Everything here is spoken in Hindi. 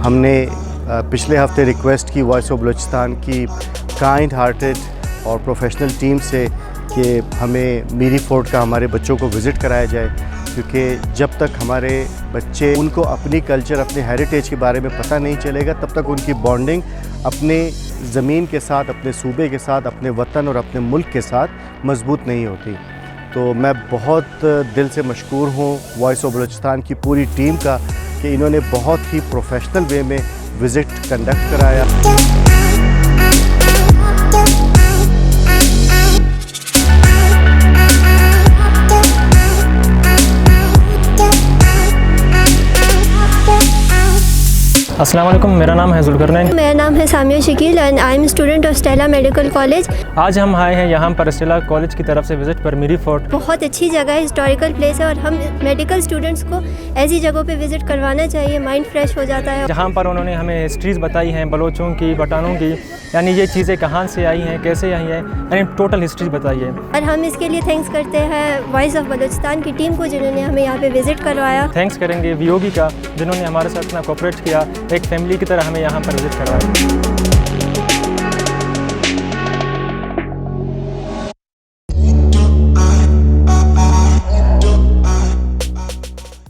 हमने पिछले हफ्ते रिक्वेस्ट की वॉइस ऑफ बलूचिस्तान की काइंड हार्टेड और प्रोफेशनल टीम से कि हमें मीरी फोर्ट का हमारे बच्चों को विज़िट कराया जाए, क्योंकि जब तक हमारे बच्चे उनको अपनी कल्चर, अपने हेरिटेज के बारे में पता नहीं चलेगा, तब तक उनकी बॉन्डिंग अपने ज़मीन के साथ, अपने सूबे के साथ, अपने वतन और अपने मुल्क के साथ मजबूत नहीं होती। तो मैं बहुत दिल से मशकूर हूँ वॉइस ऑफ बलूचिस्तान की पूरी टीम का कि इन्होंने बहुत ही प्रोफेशनल वे में विज़िट कंडक्ट कराया। अस्सलाम वालेकुम, मेरा नाम है जुल्करनैन। मेरा नाम है Samiya Shakeel and I am student of Stella medical college. आज हम आए हैं यहाँ पर स्टेला कॉलेज की तरफ से विज़िट पर मीरी फोर्ट। बहुत अच्छी जगह है, हिस्टोरिकल प्लेस है और हम मेडिकल स्टूडेंट्स को ऐसी जगहों पे विज़िट करवाना चाहिए, माइंड फ्रेश हो जाता है। जहाँ पर उन्होंने हमें हिस्ट्रीज़ बताई हैं बलोचों की, बटानों की, यानी ये चीज़ें कहाँ से आई हैं, कैसे आई हैं, यानी टोटल हिस्ट्री बताई है। और हम इसके लिए थैंक्स करते हैं वॉइस ऑफ बलूचिस्तान की टीम को जिन्होंने हमें यहाँ पे विज़िट करवाया। थैंक्स करेंगे वीओबी का जिन्होंने हमारे साथ इतना कोऑपरेट किया, एक फैमिली की तरह हमें यहाँ पर विज़िट करवाया।